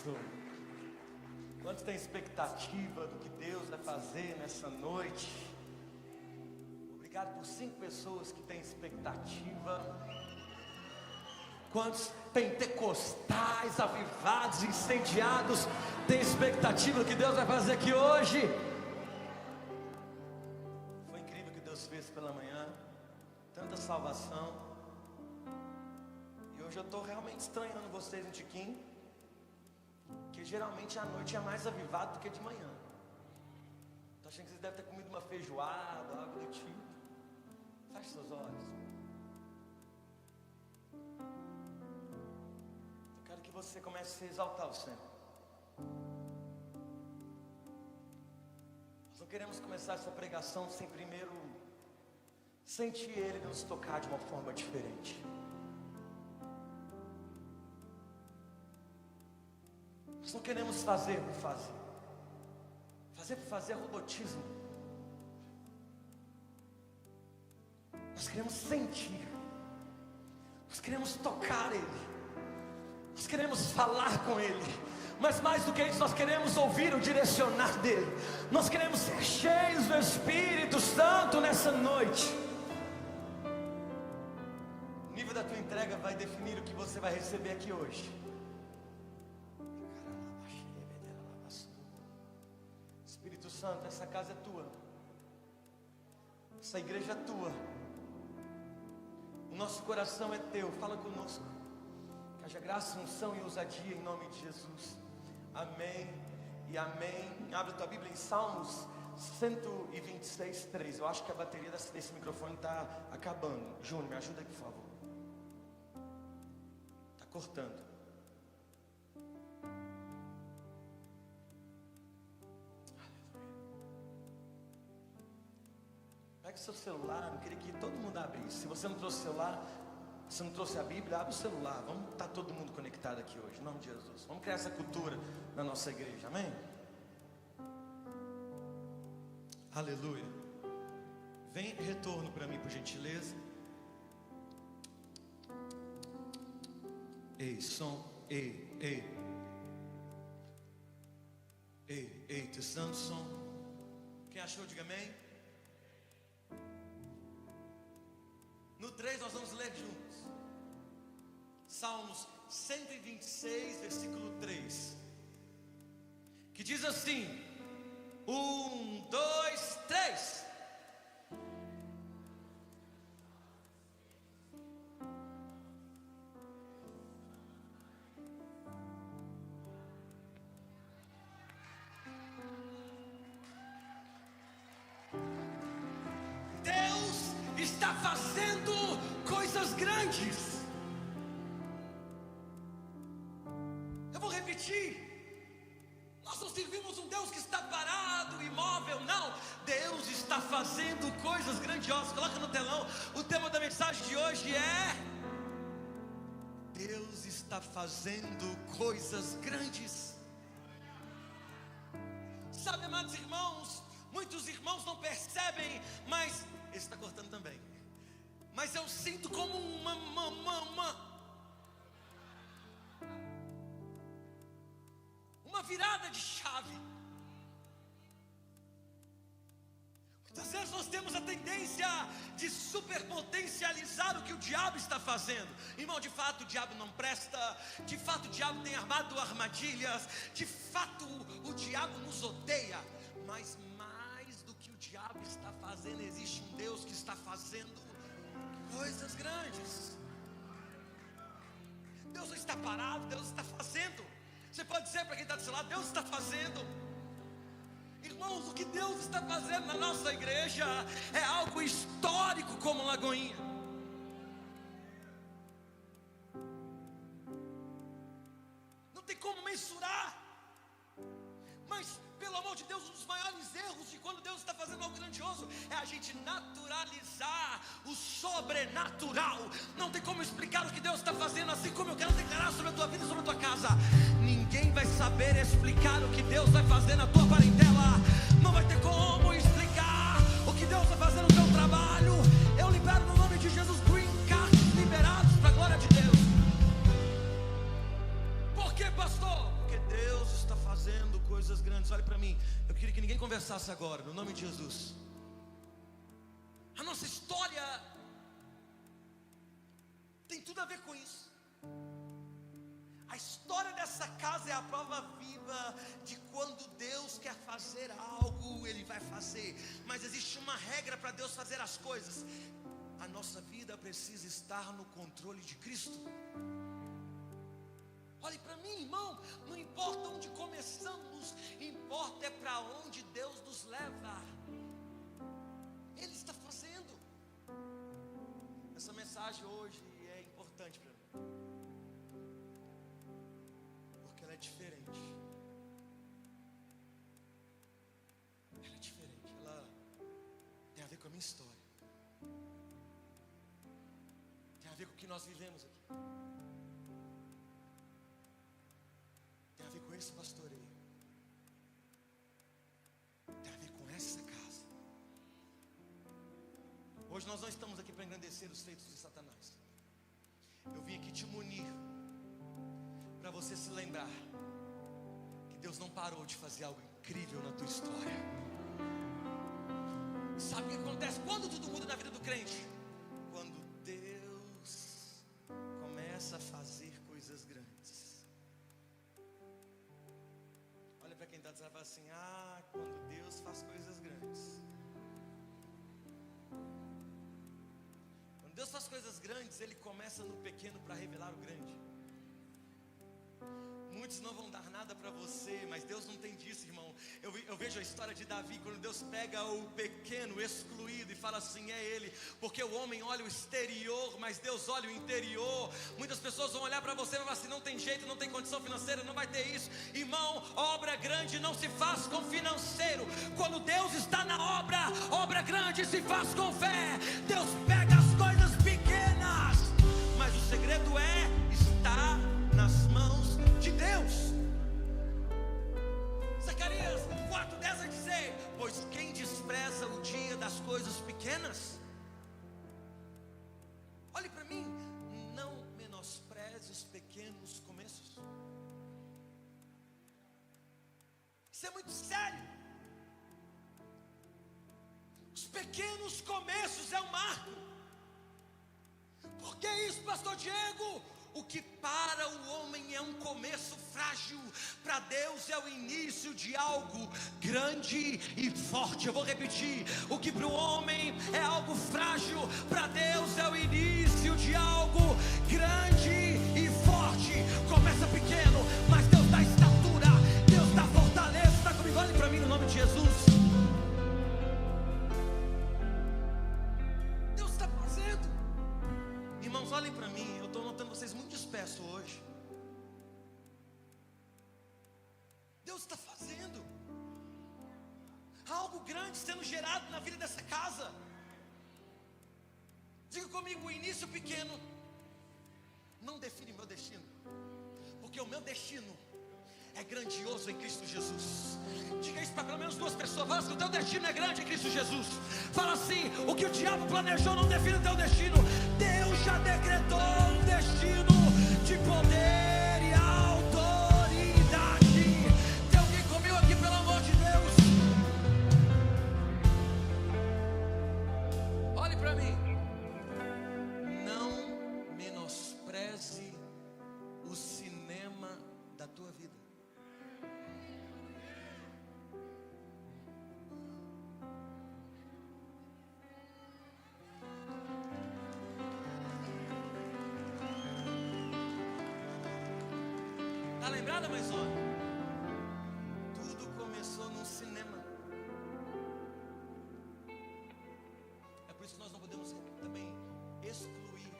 isso? Quantos têm expectativa do que Deus vai fazer nessa noite? Obrigado por 5 pessoas que têm expectativa. Quantos pentecostais, avivados, incendiados têm expectativa do que Deus vai fazer aqui hoje? Foi incrível o que Deus fez pela manhã. Tanta salvação. E hoje eu estou realmente estranhando vocês um tiquinho, que geralmente à noite é mais avivado do que de manhã. Estou achando que vocês devem ter comido uma feijoada, algo do tipo. Feche seus olhos. Eu quero que você comece a exaltar o Senhor. Nós não queremos começar essa pregação sem primeiro sentir Ele nos tocar de uma forma diferente. Nós não queremos fazer por fazer. Fazer por fazer é robotismo. Nós queremos sentir. Nós queremos tocar Ele. Nós queremos falar com Ele. Mas mais do que isso, nós queremos ouvir o direcionar dEle. Nós queremos ser cheios do Espírito Santo nessa noite. O nível da tua entrega vai definir o que você vai receber aqui hoje. Espírito Santo, essa casa é tua. Essa igreja é tua. O nosso coração é teu. Fala conosco. Que haja graça, unção e ousadia em nome de Jesus. Amém e amém. Abre a tua Bíblia em Salmos 126, 3. Eu acho que a bateria desse microfone está acabando. Júnior, me ajuda aqui, por favor. Está cortando. Pega o seu celular, eu queria que todo mundo abrisse. Se você não trouxe o celular, se não trouxe a Bíblia, abre o celular. Vamos estar todo mundo conectado aqui hoje, em nome de Jesus. Vamos criar essa cultura na nossa igreja, amém? Aleluia. Vem retorno para mim, por gentileza. Ei, som, ei, testando som. Quem achou, diga amém. No 3 nós vamos ler juntos. Salmos 126, versículo 3. Que diz assim: 1, 2, 3. Está fazendo coisas grandes. Eu vou repetir. Nós não servimos um Deus que está parado, imóvel, não. Deus está fazendo coisas grandiosas. Coloca no telão. O tema da mensagem de hoje é: Deus está fazendo coisas grandes. Sabe, amados irmãos, muitos irmãos não percebem, mas esse está cortando também. Mas eu sinto como uma virada de chave. Muitas vezes nós temos a tendência de superpotencializar o que o diabo está fazendo. Irmão, de fato o diabo não presta. De fato o diabo tem armado armadilhas. De fato o diabo nos odeia. Mas mais do que o diabo está fazendo, existe um Deus que está fazendo coisas grandes. Deus não está parado, Deus está fazendo. Você pode dizer para quem está do seu lado: Deus está fazendo. Irmãos, o que Deus está fazendo na nossa igreja é algo histórico como Lagoinha. Não tem como mensurar. Mas, pelo amor de Deus, um dos maiores erros de quando Deus está fazendo algo grandioso é a gente naturalizar o sobrenatural. Não tem como explicar o que Deus está fazendo, assim como eu quero declarar sobre a tua vida e sobre a tua casa. Ninguém vai saber explicar o que Deus vai fazer na tua parentela. Não vai ter como explicar o que Deus vai fazer no teu trabalho. Eu libero no nome de Jesus green cards liberados para a glória de Deus. Por que, pastor? Porque Deus grandes, olhe para mim. Eu queria que ninguém conversasse agora, no nome de Jesus. A nossa história tem tudo a ver com isso. A história dessa casa é a prova viva de quando Deus quer fazer algo, Ele vai fazer. Mas existe uma regra para Deus fazer as coisas. A nossa vida precisa estar no controle de Cristo. Olhe para mim, irmão. Não importa onde começamos, importa é para onde Deus nos leva. Ele está fazendo. Essa mensagem hoje é importante para mim, porque ela é diferente. Ela é diferente. Ela tem a ver com a minha história. Tem a ver com o que nós vivemos aqui. Tem a ver com esse pastoreio. Tem a ver com essa casa. Hoje nós não estamos aqui para engrandecer os feitos de Satanás. Eu vim aqui te munir, para você se lembrar que Deus não parou de fazer algo incrível na tua história. Sabe o que acontece quando tudo muda na vida do crente? Quando Deus começa a fazer coisas grandes. Olha para quem está dizendo assim: ah, quando Deus faz coisas grandes. Quando Deus faz coisas grandes, Ele começa no pequeno para revelar o grande. Muitos não vão dar nada para você, mas Deus não tem disso, irmão. Eu vejo a história de Davi, quando Deus pega o pequeno, excluído, e fala assim: é ele. Porque o homem olha o exterior, mas Deus olha o interior. Muitas pessoas vão olhar para você e falar assim: não tem jeito, não tem condição financeira, não vai ter isso. Irmão, obra grande não se faz com financeiro. Quando Deus está na obra, obra grande se faz com fé. Deus pega as coisas pequenas, mas o segredo é estar nas mãos de Deus. Zacarias 4:10 vai dizer: pois quem despreza o dia das coisas pequenas, olhe para mim, não menospreze os pequenos começos. Isso é muito sério. Os pequenos começos é um marco. Por que isso, pastor Diego? O que para o homem é um começo frágil, para Deus é o início de algo grande e forte. Eu vou repetir: o que para o homem é algo frágil, para Deus é o início de algo grande e forte. Começa pequeno, mas Deus dá estatura, Deus dá fortaleza. Está comigo? Olhe para mim no nome de Jesus. Deus está fazendo. Irmãos, olhem para mim. Eu estou notando vocês muito dispersos hoje. Deus está fazendo algo grande sendo gerado na vida dessa casa. Diga comigo: o início pequeno não define meu destino, porque o meu destino é grandioso em Cristo Jesus. Diga isso para pelo menos duas pessoas. Fala assim: o teu destino é grande em Cristo Jesus. Fala assim: o que o diabo planejou não define o teu destino. Deus já decretou um destino de poder e autoridade. Tem alguém comigo aqui, pelo amor de Deus? Olhe para mim. Não menospreze o cinema da tua vida. Está lembrada, mais uma? Tudo começou num cinema. É por isso que nós não podemos também excluir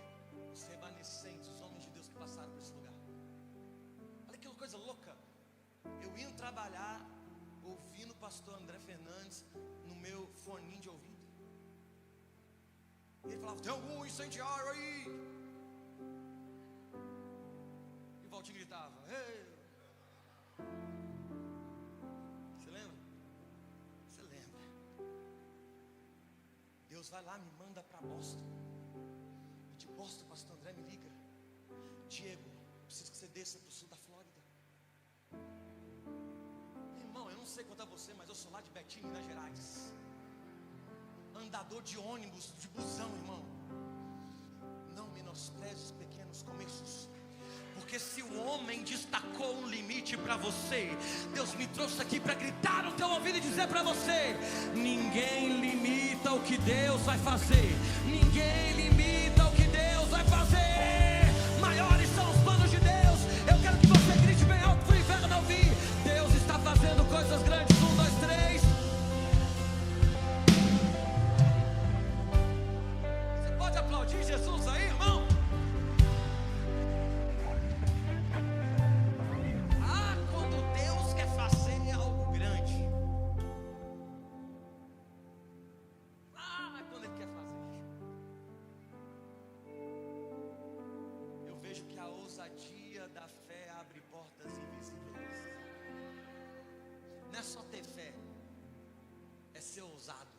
os remanescentes, os homens de Deus que passaram por esse lugar. Olha que coisa louca. Eu ia trabalhar ouvindo o pastor André Fernandes no meu foninho de ouvido. E ele falava: tem algum incendiário aí? E o Valtinho gritava: ei! Você lembra? Você lembra? Deus vai lá, me manda para Boston. E de Boston, o pastor André me liga: Diego, preciso que você desça para o sul da Flórida. Irmão, eu não sei quanto a você, mas eu sou lá de Betim, Minas Gerais. Andador de ônibus, de busão, irmão. Não menospreze os pequenos começos. Porque se o homem destacou um limite para você, Deus me trouxe aqui para gritar no teu ouvido e dizer para você: ninguém limita o que Deus vai fazer. Ninguém limita o que Deus vai fazer. Maiores são os planos de Deus. Eu quero que você grite bem alto para o inferno ouvir. Deus está fazendo coisas grandes. 1, 2, 3. Você pode aplaudir Jesus aí, irmão? Não é só ter fé, é ser ousado.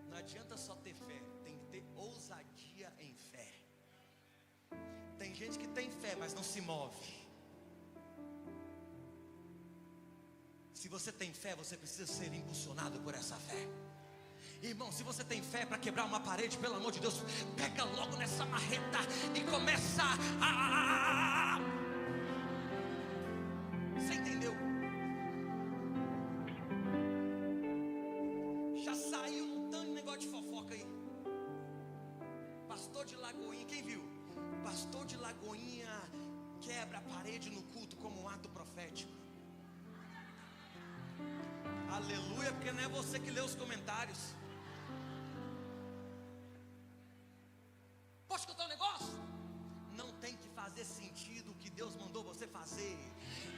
Não adianta só ter fé, tem que ter ousadia em fé. Tem gente que tem fé, mas não se move. Se você tem fé, você precisa ser impulsionado por essa fé. Irmão, se você tem fé para quebrar uma parede, pelo amor de Deus, pega logo nessa marreta e começa a... Você entendeu? Já saiu um tanto de negócio de fofoca aí. Pastor de Lagoinha, quem viu? Pastor de Lagoinha quebra a parede no culto como um ato profético. Aleluia, porque não é você que lê os comentários. Posso contar um negócio? Não tem que fazer sentido o que Deus mandou você fazer.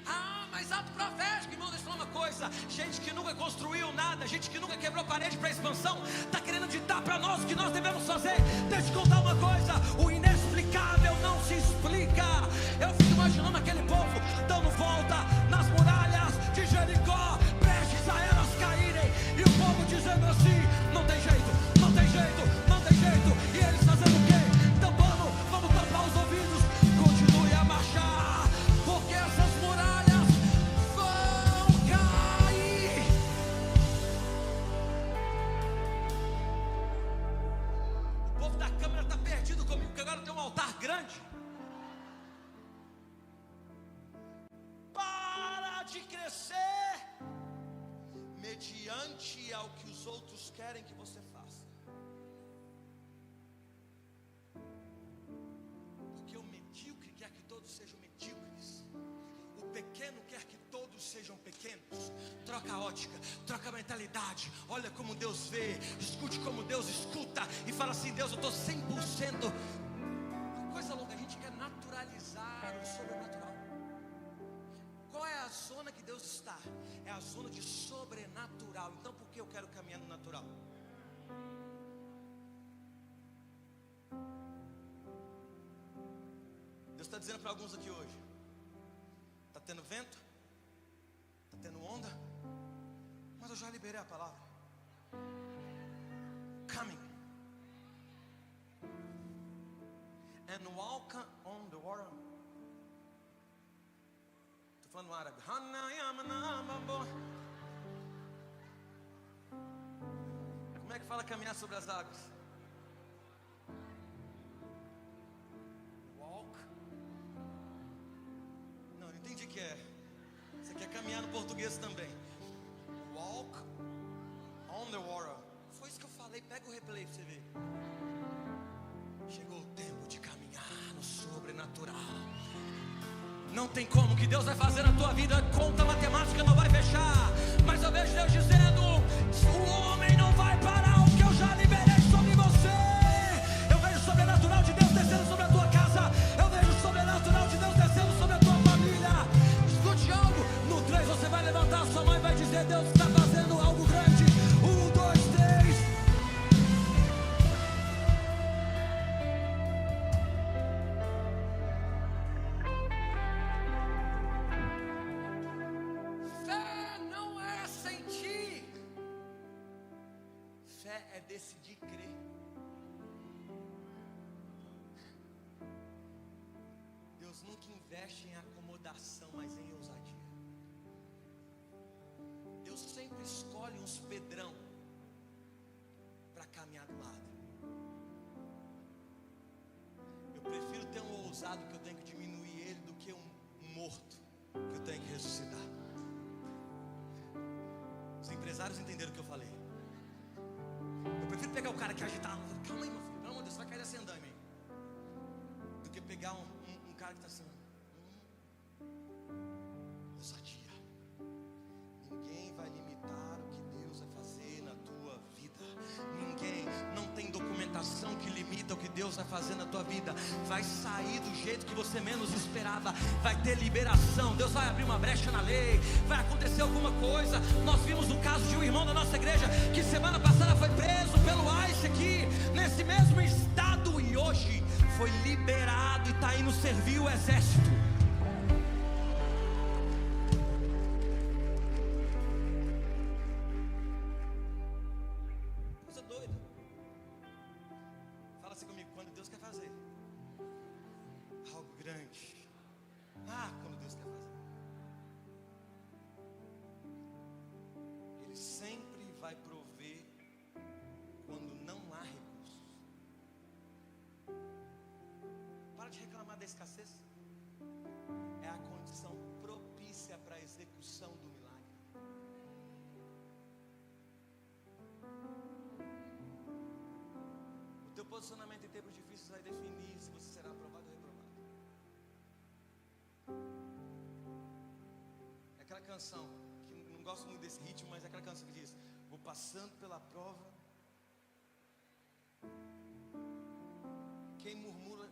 Ah, mas ato profético, irmão, deixa eu falar uma coisa. Gente que nunca construiu nada, gente que nunca quebrou parede para expansão, está querendo ditar para nós o que nós devemos fazer. Deixa eu te contar uma coisa: o inexplicável não se explica. Eu fico imaginando aquele povo dando volta nas muralhas de Jericó, prestes a elas caírem, e o povo dizendo assim: não tem jeito, não tem jeito, não tem jeito. E eles fazendo o quê? Tampando, vamos tampar os ouvidos. Continue a marchar, porque essas muralhas vão cair. O povo da câmera está perdido comigo, porque agora tem um altar grande. Para de crescer mediante ao que os outros querem que você faça. Porque o medíocre quer que todos sejam medíocres. O pequeno quer que todos sejam pequenos. Troca a ótica, troca a mentalidade. Olha como Deus vê, escute como Deus escuta. E fala assim: Deus, eu estou 100%. Coisa louca, a gente quer naturalizar o sobrenatural. Qual é a zona que Deus está? É a zona de sobrenatural. Então por que eu quero caminhar no natural? Deus está dizendo para alguns aqui hoje: está tendo vento, está tendo onda, mas eu já liberei a palavra. Coming and walk on the water. Estou falando árabe. Como é que fala caminhar sobre as águas? Walk. Não entendi o que é. Você quer caminhar no português também. Walk on the water. Foi isso que eu falei. Pega o replay para você ver. Chegou o tempo de caminhar no sobrenatural. Não tem como, que Deus vai fazer na tua vida, conta matemática não vai fechar. Mas eu vejo Deus dizendo: o homem não vai parar o que eu já liberei sobre você. Eu vejo o sobrenatural de Deus descendo sobre a tua casa. Eu vejo o sobrenatural de Deus descendo sobre a tua família. Escute algo, no 3 você vai levantar a sua mão e vai dizer: Deus está fazendo algo grande. 1, 2, 3. Decidir crer. Deus, Deus nunca investe em acomodação, mas em ousadia. Deus sempre escolhe uns pedrão para caminhar do lado. Eu prefiro ter um ousado que eu tenho que diminuir ele do que um morto que eu tenho que ressuscitar. Os empresários entenderam o que eu falei. Eu prefiro pegar o cara que agita, calma aí meu filho, pelo amor de Deus, você vai cair desse andaime aí, do que pegar um cara que está assim, ousadia. Ninguém vai limitar o que Deus vai fazer na tua vida. Ninguém, não tem documentação que limita o que Deus vai fazer na tua vida. Vai sair do jeito que você menos esperava. Vai ter liberação. Deus vai abrir uma brecha na lei. Vai acontecer alguma coisa. Nós vimos o caso de um irmão da nossa igreja que semana passada foi preso pelo ICE aqui, nesse mesmo estado, e hoje foi liberado e está indo servir o exército. Coisa doida. Fala assim comigo, quando Deus quer fazer algo grande. Quando Deus quer fazer, Ele sempre vai prover quando não há recursos. Para de reclamar da escassez. É a condição propícia para a execução do milagre. O teu posicionamento em tempos difíceis vai definir se você será aprovado ou reprovado. É aquela canção que não gosto muito desse ritmo, mas é aquela canção que diz: vou passando pela prova. Quem murmura,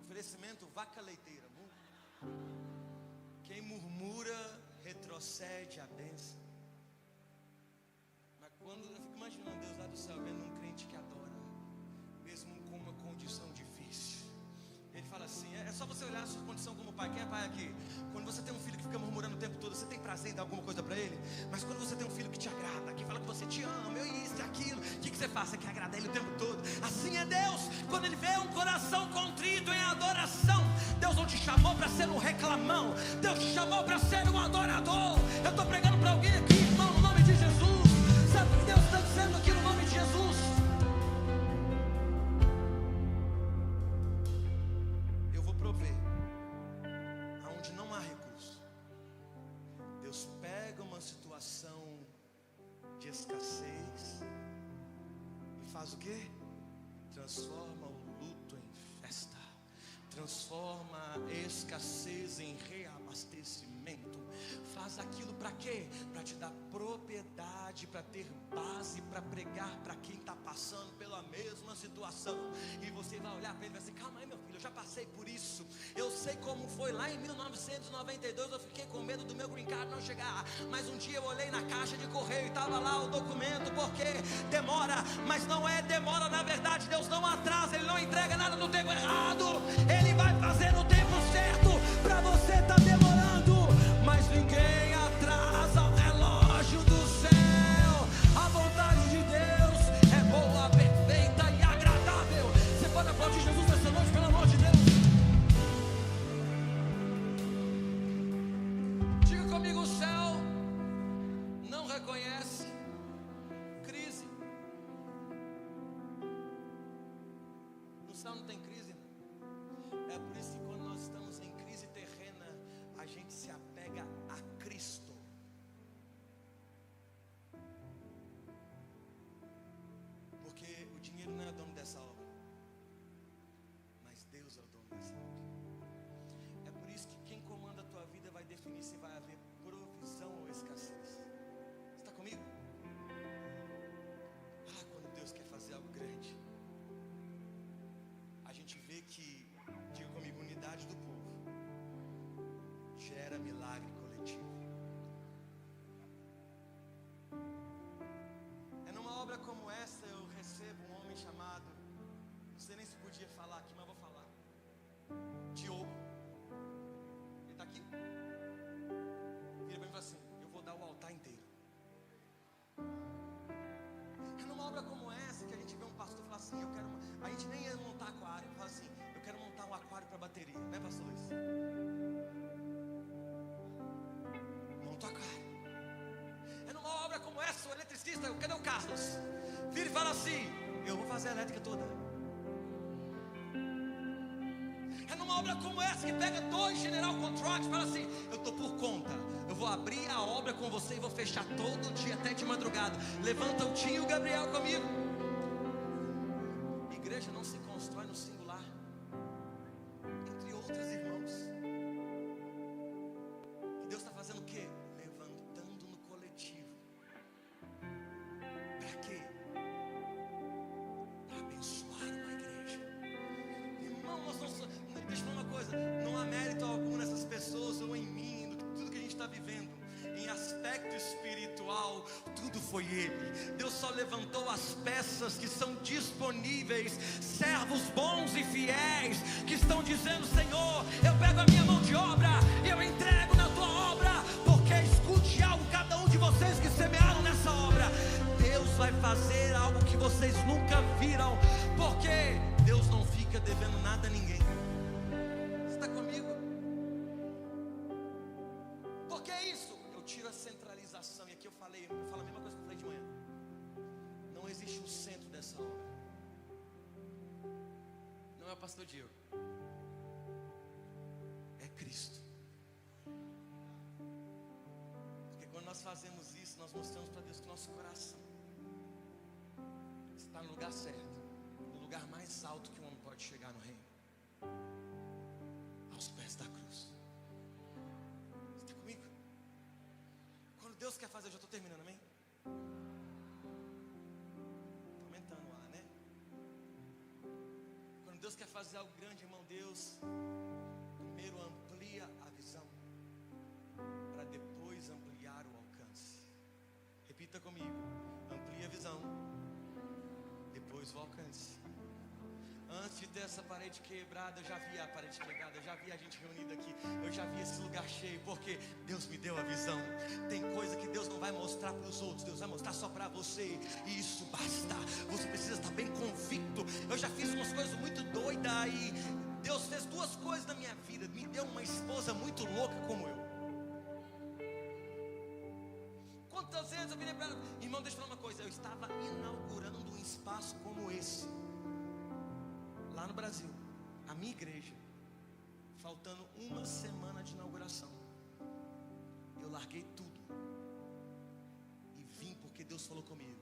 oferecimento vaca leiteira. Quem murmura retrocede a bênção. Mas quando eu fico imaginando Deus lá do céu vendo um crente que adora, mesmo com uma condição difícil, Ele fala assim: é só você olhar a sua condição como pai. Quem é pai aqui? Quando você tem um filho que fica murmurando o tempo todo, você tem prazer em dar alguma coisa para ele? Mas quando você tem um filho que te agrada, que fala que você te ama, eu isso e aquilo, o que você faz? Você quer agradar ele o tempo todo. Assim é Deus, quando Ele vê um coração contrito em adoração. Deus não te chamou para ser um reclamão, Deus te chamou para ser um adorador. Eu estou pregando para alguém aqui, irmão, no nome de Jesus. Sabe o que Deus está dizendo aqui no nome de Jesus? Eu vou prover aonde não há recurso. Deus pega uma situação de escassez e faz o quê? Transforma o luto em festa. Transforma a escassez em reabastecimento. Faz aquilo para quê? Para te dar propriedade, para ter base, para pregar para quem está passando pela mesma situação. E você vai olhar para ele e vai dizer: calma aí meu filho, eu já passei por isso. Eu sei como foi lá em 1992, eu fiquei com medo do meu green card não chegar. Mas um dia eu olhei na caixa de correio e estava lá o documento. Porque demora, mas não é demora na verdade. Deus não atrasa, Ele não entrega nada no tempo errado. Ele vai fazer no tempo certo. Para você está demorando, mas ninguém atrasa o relógio do céu. A vontade de Deus é boa, perfeita e agradável. Você pode aplaudir Jesus essa noite, pelo amor de Deus? Diga comigo: o céu não reconhece crise. No céu não tem crise. É por isso que quando nós estamos em crise terrena, a gente se apega a Cristo. Porque o dinheiro não é dono dessa obra, mas Deus é o dono dessa obra. É por isso que quem comanda a tua vida vai definir se vai haver provisão ou escassez. Você está comigo? Quando Deus quer fazer algo grande, a gente vê que, diga comigo, unidade do povo gera milagre coletivo. É numa obra como essa eu recebo um homem chamado, não sei nem se podia falar aqui, mas vou falar, Diogo. Ele está aqui. Vira para mim e fala assim: eu vou dar o altar inteiro. É numa obra como essa que a gente vê um pastor falar assim: eu quero A gente nem ia montar aquário. Fala assim, eu quero montar um aquário para bateria, né, pastor Luiz? Monta o aquário. É numa obra como essa, o eletricista, cadê o Carlos? Vira e fala assim, eu vou fazer a elétrica toda. É numa obra como essa que pega 2 general contracts, fala assim, eu estou por conta, eu vou abrir a obra com você e vou fechar todo dia até de madrugada. Levanta o Tio e o Gabriel comigo. Igreja não se constrói no singular, entre outros irmãos. E Deus está fazendo o quê? Levantando no coletivo. Para quê? Para abençoar uma igreja. Irmão, deixa eu falar uma coisa, não há mérito algum nessas pessoas ou em mim, no tudo que a gente está vivendo. Em aspecto espiritual, tudo foi Ele. Deus só levantou as peças que são disponíveis, servos bons e fiéis, que estão dizendo, Senhor, eu pego a minha mão de obra e eu entrego na tua obra, porque escute algo, cada um de vocês que semearam nessa obra, Deus vai fazer algo que vocês nunca viram, porque Deus não fica devendo nada a ninguém. Você está comigo? Por que isso? Eu tiro a centralização. E aqui eu falo a mesma coisa que eu falei de manhã. Não existe um centro dessa obra. Não é o pastor Diego, é Cristo. Porque quando nós fazemos isso, nós mostramos para Deus que nosso coração está no lugar certo, no lugar mais alto que um homem pode chegar no reino, aos pés da cruz. Você está comigo? Quando Deus quer fazer, eu já estou terminando, amém? Estou aumentando o ar, né? Quando Deus quer fazer algo grande, irmão, Deus primeiro amplia a visão, para depois ampliar o alcance. Repita comigo: amplia a visão, depois o alcance. Antes de ter essa parede quebrada, eu já vi a parede quebrada, eu já vi a gente reunida aqui, eu já vi esse lugar cheio, porque Deus me deu a visão. Tem coisa que Deus não vai mostrar para os outros, Deus vai mostrar só para você, e isso basta. Você precisa estar bem convicto. Eu já fiz umas coisas muito doidas e Deus fez 2 coisas na minha vida. Me deu uma esposa muito louca como eu. Quantas vezes eu virei para ela, irmão, deixa eu falar uma coisa, eu estava inaugurando um espaço como esse lá no Brasil, a minha igreja, faltando 1 semana de inauguração, eu larguei tudo e vim, porque Deus falou comigo,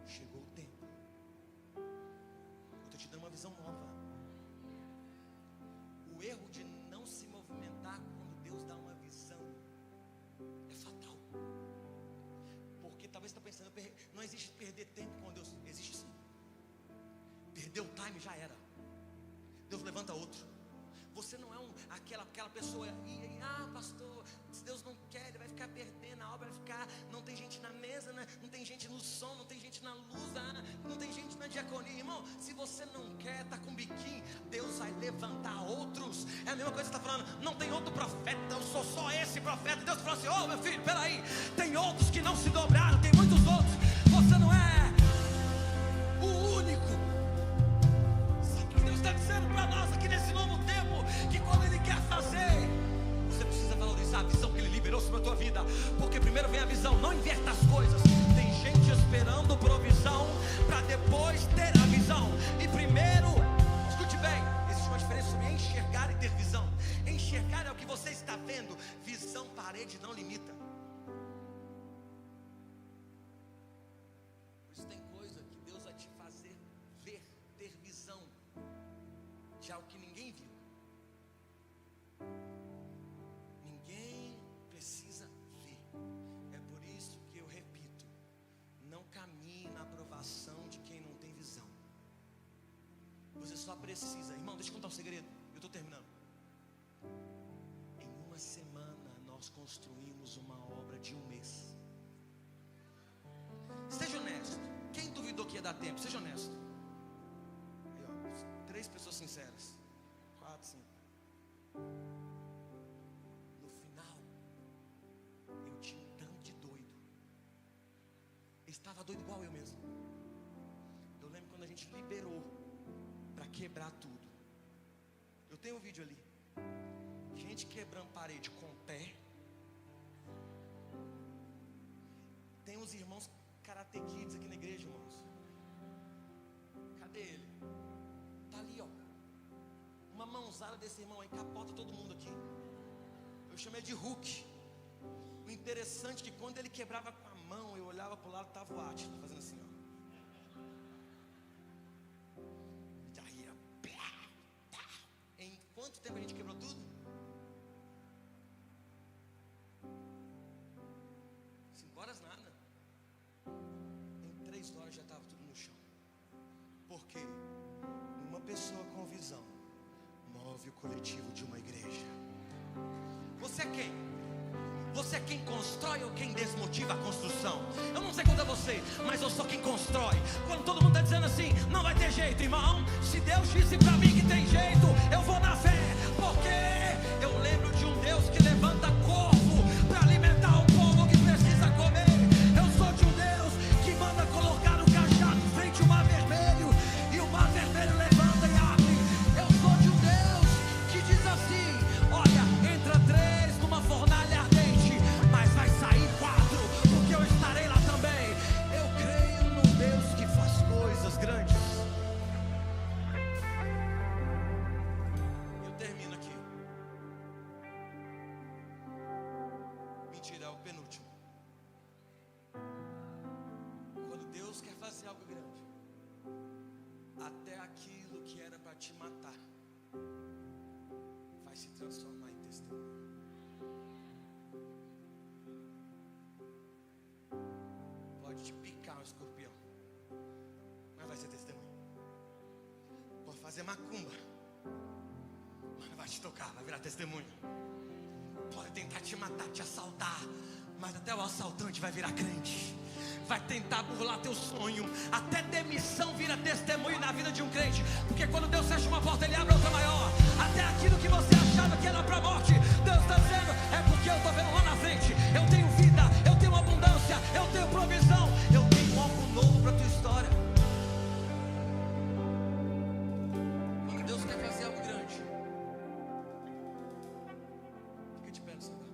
chegou o tempo. Eu estou te dando uma visão nova. O erro de não se movimentar quando Deus dá uma visão é fatal, porque talvez você está pensando, não existe perder tempo com Deus. Existe sim. Perdeu o time, já era. Deus levanta outro. Você não é aquela pessoa pastor, se Deus não quer, Ele vai ficar perdendo, a obra vai ficar, não tem gente na mesa, né? Não tem gente no som, não tem gente na luz, não tem gente na diaconia. Irmão, se você não quer, tá com biquinho, Deus vai levantar outros. É a mesma coisa que você está falando, não tem outro profeta, eu sou só esse profeta. Deus falou assim, meu filho, peraí, tem outros que não se dobraram, tem muitos outros, você não é o único. Sabe o que Deus está dizendo para nós aqui nesse novo tempo? Que quando Ele quer fazer, você precisa valorizar a visão que Ele liberou sobre a tua vida, porque primeiro vem a visão. Não inverta as coisas. Tem gente esperando provisão para depois ter a visão. E primeiro, escute bem, existe uma diferença sobre enxergar e ter visão. Enxergar é o que você está vendo, visão, parede não limita. Por isso tem coisa que Deus vai te fazer ver, ter visão de algo que ninguém viu. Ninguém precisa ver. É por isso que eu repito, não caminhe na aprovação de quem não tem visão. Você só precisa, irmão, deixa eu contar um segredo, eu estou terminando. Em 1 semana nós construímos uma obra de 1 mês. Seja honesto. Quem duvidou que ia dar tempo? Seja honesto. Aí, 3 pessoas sinceras, 4, 5. No final, eu tinha um tanto de doido. Eu estava doido igual eu mesmo. Eu lembro quando a gente liberou quebrar tudo. Eu tenho um vídeo ali, gente quebrando parede com o pé. Tem uns irmãos Karate Kids aqui na igreja, irmãos. Cadê ele? Tá ali, ó. Uma mãozada desse irmão aí capota todo mundo aqui. Eu chamei de Hulk. O interessante é que quando ele quebrava com a mão, eu olhava pro lado, tava o Átila fazendo assim, ó. Em quanto tempo a gente quebrou tudo? 5 horas nada. Em 3 horas já estava tudo no chão. Porque uma pessoa com visão move o coletivo de uma igreja. Você é quem? Você é quem constrói ou quem desmotiva a construção? Eu não sei quanto é você, mas eu sou quem constrói. Quando todo mundo está dizendo assim, não vai ter jeito, irmão. Se Deus disse para mim que tem jeito, eu vou na fé. Porque eu lembro de um Deus que levanta corvo para alimentar o povo que precisa comer. Eu sou de um Deus que manda colocar o cajado em frente ao mar vermelho, e o mar vermelho levanta e abre. Eu sou de um Deus que diz assim, olha, entra 3 numa fornalha ardente, mas vai sair 4, porque eu estarei lá também. Eu creio num Deus que faz coisas grandes. Eu termino aqui. Mentira, é o penúltimo. Quando Deus quer fazer algo grande, até aquilo que era para te matar vai se transformar em testemunho. Pode te picar um escorpião, mas vai ser testemunho. Pode fazer macumba, mas vai te tocar, vai virar testemunho. Pode tentar te matar, te assaltar, mas até o assaltante vai virar crente. Vai tentar burlar teu sonho, até demissão vira testemunho na vida de um crente. Porque quando Deus fecha uma porta, Ele abre outra maior. Até aquilo que você achava que era para a morte, Deus está dizendo, é porque eu estou vendo lá na frente. Eu tenho vida, eu tenho abundância, eu tenho provisão, eu tenho algo novo para a tua história. Quando Deus quer fazer algo grande, fica de pé no seu lugar.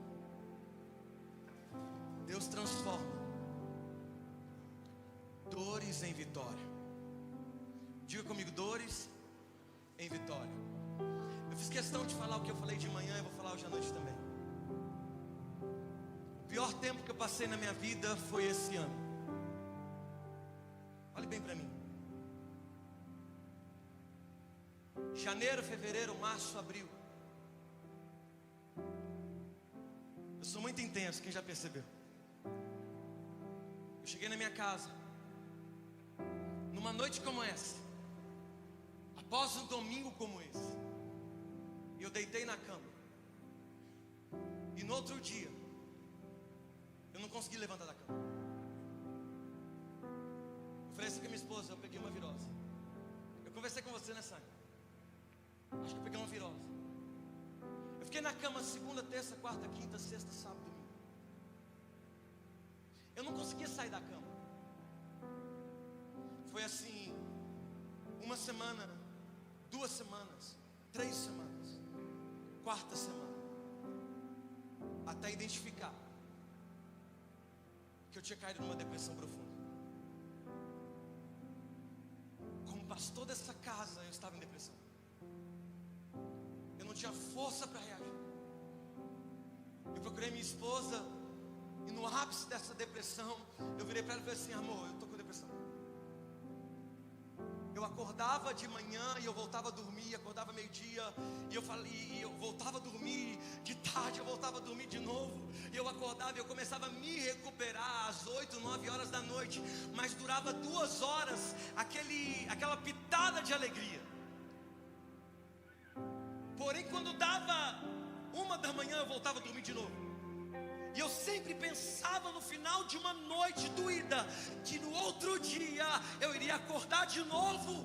Deus transforma dores em vitória. Diga comigo, dores em vitória. Eu fiz questão de falar o que eu falei de manhã, eu vou falar hoje à noite também. O pior tempo que eu passei na minha vida foi esse ano. Olhe bem para mim. Janeiro, fevereiro, março, abril. Eu sou muito intenso, quem já percebeu? Eu cheguei na minha casa numa noite como essa, após um domingo como esse, e eu deitei na cama, e no outro dia eu não consegui levantar da cama. Eu falei assim com a minha esposa, eu peguei uma virose. Eu conversei com você, né, Sânia? Acho que eu peguei uma virose. Eu fiquei na cama segunda, terça, quarta, quinta, sexta, sábado, domingo. Eu não conseguia sair da cama. Foi assim, 1 semana, 2 semanas, 3 semanas, 4ª semana, até identificar que eu tinha caído numa depressão profunda. Como pastor dessa casa, eu estava em depressão. Eu não tinha força para reagir. Eu procurei minha esposa, e no ápice dessa depressão, eu virei para ela e falei assim, amor, eu estou com depressão. Eu acordava de manhã e eu voltava a dormir, acordava meio-dia e eu voltava a dormir, de tarde eu voltava a dormir de novo, e eu acordava e eu começava a me recuperar às 8, 9 horas da noite, mas durava 2 horas aquela pitada de alegria. Porém, quando dava 1 da manhã eu voltava a dormir de novo. E eu sempre pensava no final de uma noite doída, que no outro dia eu iria acordar de novo.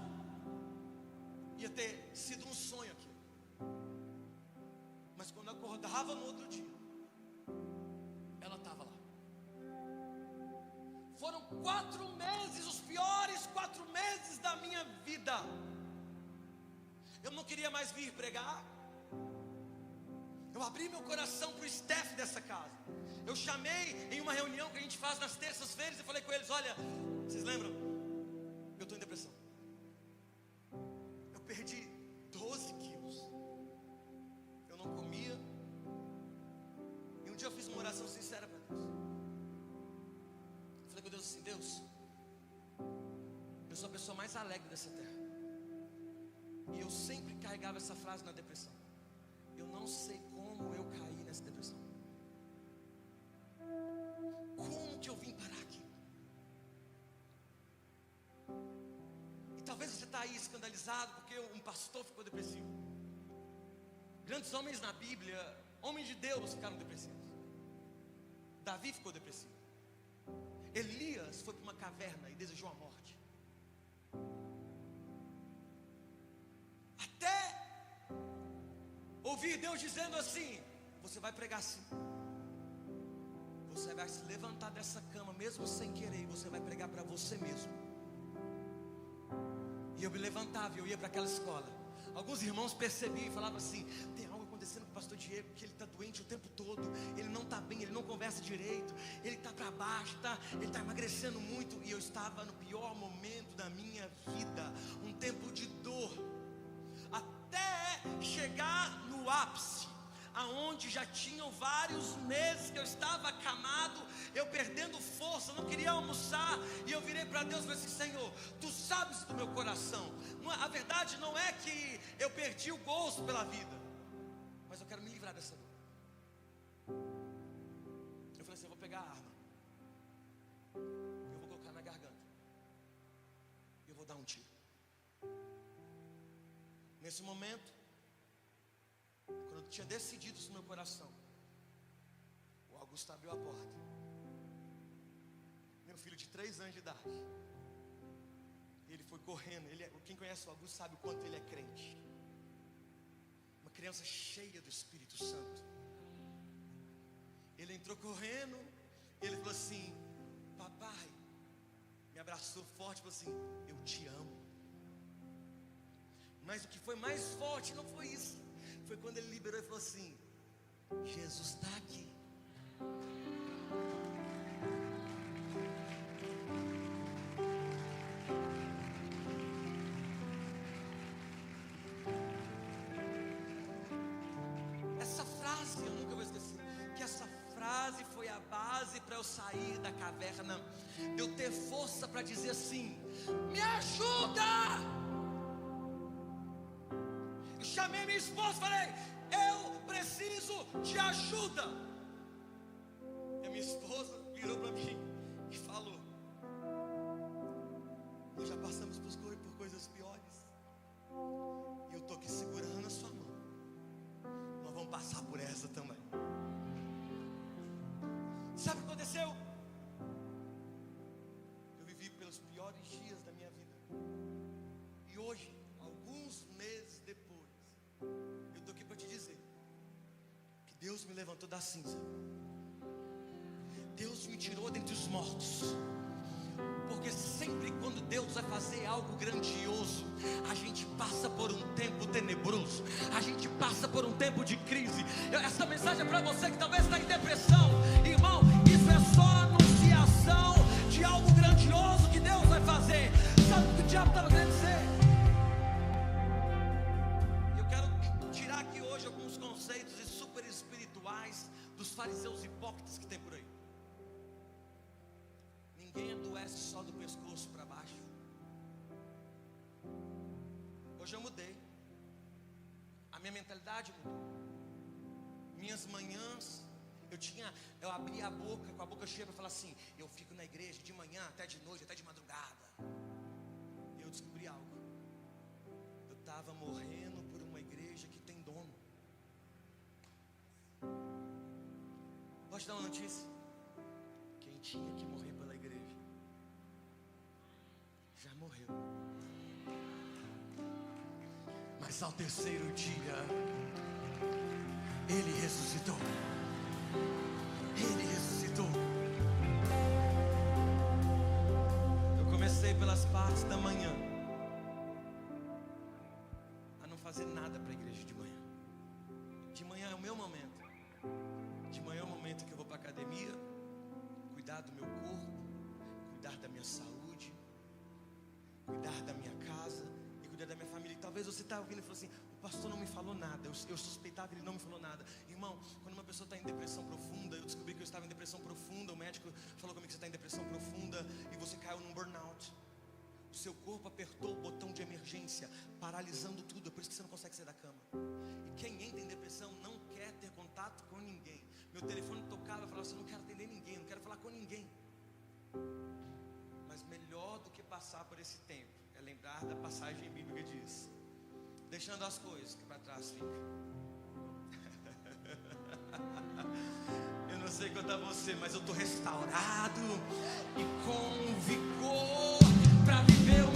Ia ter sido um sonho aqui. Mas quando eu acordava no outro dia, ela estava lá. Foram 4 meses, os piores 4 meses da minha vida. Eu não queria mais vir pregar. Eu abri meu coração para o staff dessa casa. Eu chamei em uma reunião que a gente faz nas terças-feiras e falei com eles: olha, vocês lembram? Eu estou em depressão. Eu perdi 12 quilos. Eu não comia. E um dia eu fiz uma oração sincera para Deus. Eu falei com Deus assim: Deus, eu sou a pessoa mais alegre dessa terra. E eu sempre carregava essa frase na depressão. Eu não sei como eu caí nessa depressão. Como que eu vim parar aqui? E talvez você está aí escandalizado porque um pastor ficou depressivo. Grandes homens na Bíblia, homens de Deus, ficaram depressivos. Davi ficou depressivo. Elias foi para uma caverna e desejou a morte. Até ouvir Deus dizendo assim: você vai pregar assim. Você vai se levantar dessa cama mesmo sem querer, e você vai pregar para você mesmo. E eu me levantava e eu ia para aquela escola. Alguns irmãos percebiam e falavam assim: tem algo acontecendo com o pastor Diego, que ele está doente o tempo todo, ele não está bem, ele não conversa direito, ele está para baixo, ele está emagrecendo muito. E eu estava no pior momento da minha vida, um tempo de dor, até chegar no ápice, aonde já tinham vários meses que eu estava acamado, eu perdendo força, não queria almoçar. E eu virei para Deus e falei assim: Senhor, Tu sabes do meu coração. A verdade não é que eu perdi o gosto pela vida, mas eu quero me livrar dessa dor. Eu falei assim: eu vou pegar a arma, eu vou colocar na garganta, eu vou dar um tiro. Nesse momento, quando eu tinha decidido isso no meu coração, o Augusto abriu a porta. Meu filho de 3 anos de idade. Ele foi correndo. Quem conhece o Augusto sabe o quanto ele é crente. Uma criança cheia do Espírito Santo. Ele entrou correndo. Ele falou assim: papai. Me abraçou forte e falou assim: eu te amo. Mas o que foi mais forte não foi isso. Foi quando ele liberou e falou assim: Jesus está aqui. Essa frase eu nunca vou esquecer. Que essa frase foi a base para eu sair da caverna, de eu ter força para dizer assim: me ajuda. Chamei minha esposa e falei: eu preciso de ajuda. E a minha esposa virou para mim e falou: nós já passamos por coisas piores, e eu estou aqui segurando a sua mão. Nós vamos passar por essa também. Sabe o que aconteceu? Eu vivi pelos piores dias da minha vida. E hoje, alguns meses depois, eu estou aqui para te dizer que Deus me levantou da cinza. Deus me tirou dentre os mortos. Porque sempre quando Deus vai fazer algo grandioso, a gente passa por um tempo tenebroso, a gente passa por um tempo de crise. Essa mensagem é para você que talvez está em depressão. Irmão, isso é só anunciação de algo grandioso que Deus vai fazer. Sabe o que o diabo estava querendo dizer? Eu quero tirar aqui hoje alguns conceitos super espirituais dos fariseus hipócritas que tem por aí. Ninguém adoece só do pescoço para baixo. Hoje eu mudei. A minha mentalidade mudou. Minhas manhãs, eu abria a boca, com a boca cheia, para falar assim: eu fico na igreja de manhã até de noite, até de madrugada. E eu descobri algo. Eu estava morrendo por uma igreja que tem dono. Posso te dar uma notícia? Quem tinha que morrer pela igreja já morreu. Mas ao terceiro dia Ele ressuscitou. Ele ressuscitou. Eu comecei pelas partes da manhã a não fazer nada para a igreja de manhã. De manhã é o meu momento. De manhã é o momento que eu vou para a academia, cuidar do meu corpo, cuidar da minha saúde, cuidar da minha casa e cuidar da minha família. E talvez você está ouvindo e falou assim: o pastor não me falou nada, eu suspeitava, ele não me falou nada. Irmão, quando uma pessoa está em depressão profunda, eu descobri que eu estava em depressão profunda. O médico falou comigo que você está em depressão profunda e você caiu num burnout. O seu corpo apertou o botão de emergência, paralisando tudo. É por isso que você não consegue sair da cama. E quem entra em depressão não quer ter contato com ninguém. Meu telefone tocava, eu falava assim: não quero atender ninguém, não quero falar com ninguém. Mas melhor do que passar por esse tempo é lembrar da passagem bíblica que diz: deixando as coisas que para trás fica. Eu não sei quanto a você, mas eu estou restaurado e com vigor para viver o